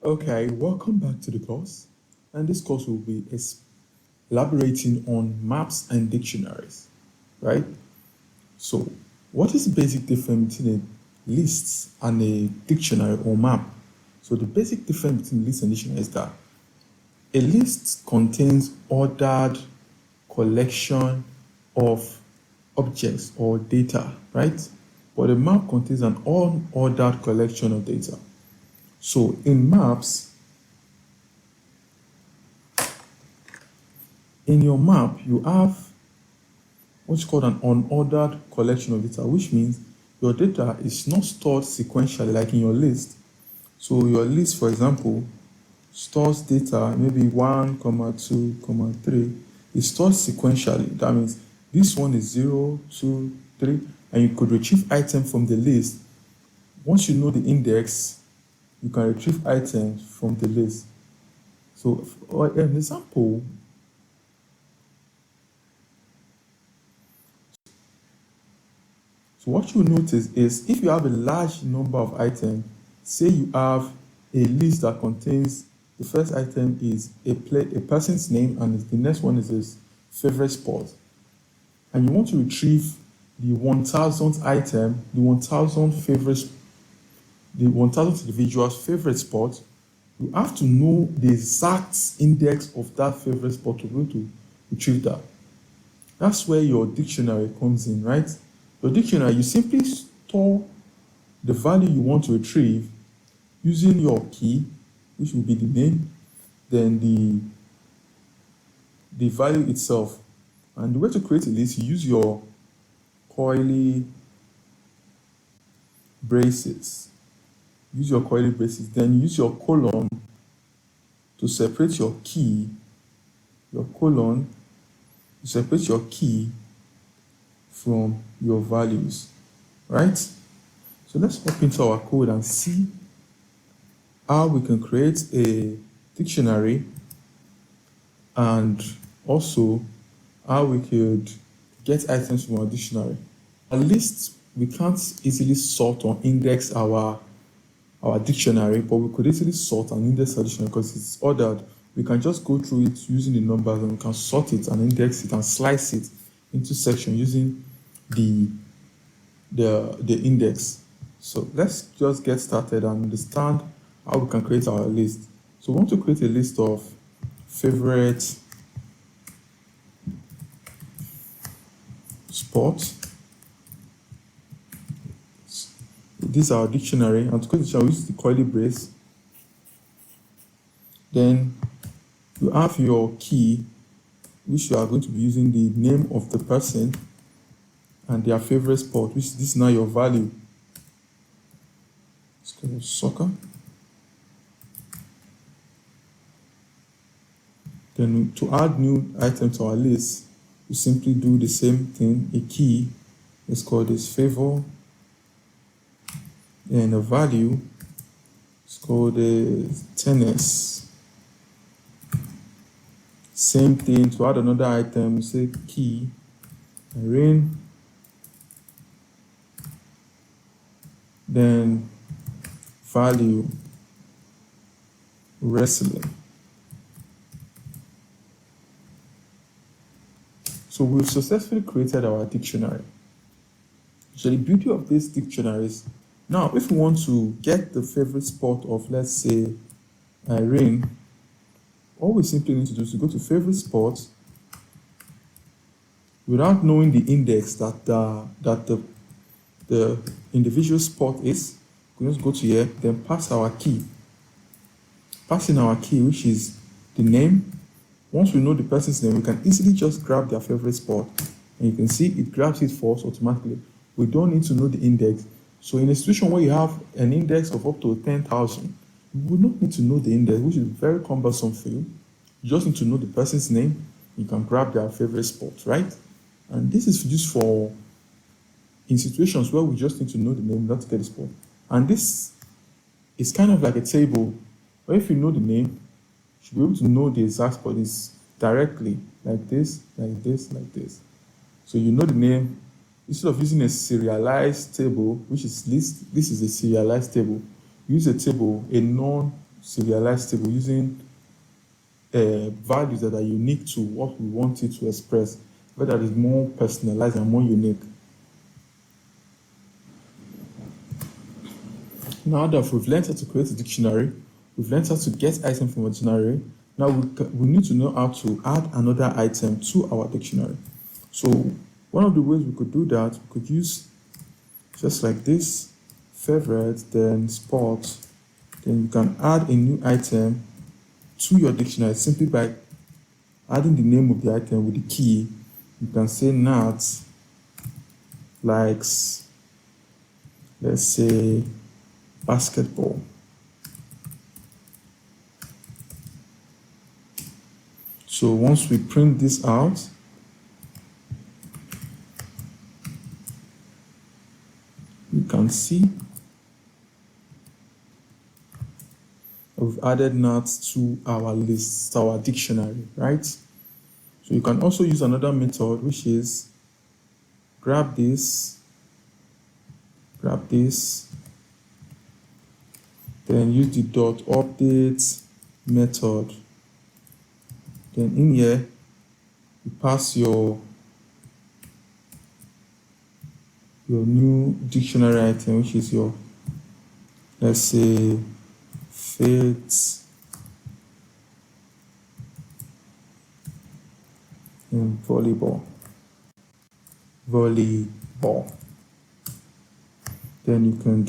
Okay, welcome back to the course. And this course will be elaborating on maps and dictionaries, right? So, what is the basic difference between a list and a dictionary or map? So, the basic difference between list and dictionary is that a list contains ordered collection of objects or data, right? But a map contains an unordered collection of data. So in maps, in your map, you have what's called an unordered collection of data, which means your data is not stored sequentially like in your list. So your list, for example, stores data, maybe 1, 2, 3. It stores sequentially. That means this one is 0, 2, 3, and you could retrieve items from the list. Once you know the index, you can retrieve items from the list. So for an example, so what you notice is if you have a large number of items, say you have a list that contains the first item is a person's name and the next one is his favorite sport, and you want to retrieve the 1000th item, the 1000th individual's favorite sport, you have to know the exact index of that favorite sport to be able to retrieve that. That's where your dictionary comes in, right? Your dictionary, you simply store the value you want to retrieve using your key, which will be the name, then the value itself. And the way to create a list, you use your curly braces. Use your curly braces, then use your colon to separate your key, to separate your key from your values, right? So let's hop into our code and see how we can create a dictionary and also how we could get items from our dictionary. A list, we can't easily sort or index our dictionary, but we could easily sort and index our dictionary because it's ordered. We can just go through it using the numbers and we can sort it and index it and slice it into sections using the index. So let's just get started and understand how we can create our list. So we want to create a list of favorite sports. This is our dictionary, and to create the dictionary, we use the curly brace. Then you have your key, which you are going to be using the name of the person and their favorite sport, which this is now your value. Let's go soccer. Then to add new items to our list, we simply do the same thing. A key, let's call this favor. And a value, let's call the tennis. Same thing, to add another item, say key, rain. Then value, wrestling. So we've successfully created our dictionary. So the beauty of this dictionary is, now if we want to get the favorite sport of, let's say, Irene, all we simply need to do is to go to favorite sports without knowing the index that the individual sport is. We just go to here, then pass our key. Pass in our key, which is the name. Once we know the person's name, we can easily just grab their favorite sport. And you can see it grabs it for us automatically. We don't need to know the index. So in a situation where you have an index of up to 10,000, you would not need to know the index, which is very cumbersome for you. You just need to know the person's name. You can grab their favorite sport, right? And this is used for in situations where we just need to know the name, not to get the sport. And this is kind of like a table where if you know the name, you should be able to know the exact spot is directly, like this, like this, like this. So you know the name. Instead of using a serialized table, which is list, this is a serialized table. Use a table, a non serialized table using values that are unique to what we want it to express, but that is more personalized and more unique. Now that we've learned how to create a dictionary, we've learned how to get items from a dictionary, now we need to know how to add another item to our dictionary. So one of the ways we could do that, we could use just like this, favorite, then spot, then you can add a new item to your dictionary simply by adding the name of the item with the key. You can say Nat likes, let's say, basketball. So once we print this out, you can see we've added Nat to our list, to our dictionary, right? So you can also use another method, which is grab this, then use the dot update method. Then in here, you pass your new dictionary item, which is your, let's say, faith in volleyball. Then you can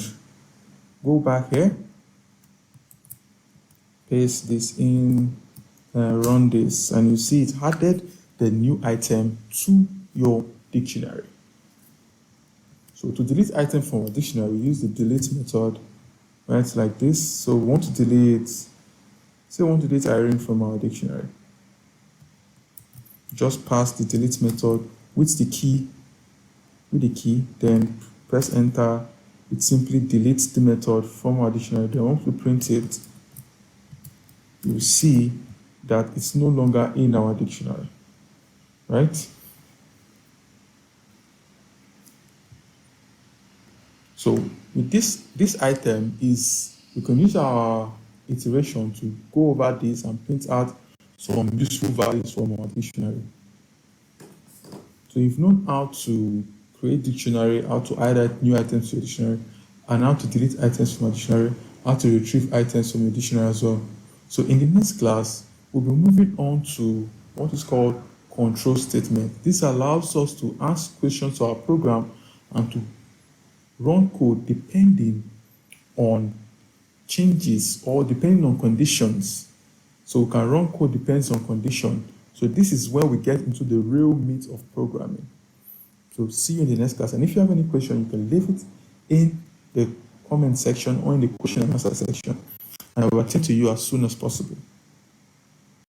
go back here, paste this in, run this, and you see it added the new item to your dictionary. So to delete item from a dictionary, use the delete method, right, like this. So we want to delete, say we want to delete Irene from our dictionary. Just pass the delete method with the key, then press enter. It simply deletes the method from our dictionary. Then once we print it, you see that it's no longer in our dictionary, right? So with this item is, we can use our iteration to go over this and print out some useful values from our dictionary. So you've known how to create dictionary, how to add new items to your dictionary, and how to delete items from a dictionary, how to retrieve items from a dictionary as well. So in the next class, we'll be moving on to what is called control statement. This allows us to ask questions to our program and to run code depending on changes or depending on conditions. So we can run code depends on condition. So this is where we get into the real meat of programming. So see you in the next class. And if you have any question, you can leave it in the comment section or in the question and answer section, and I will attend to you as soon as possible.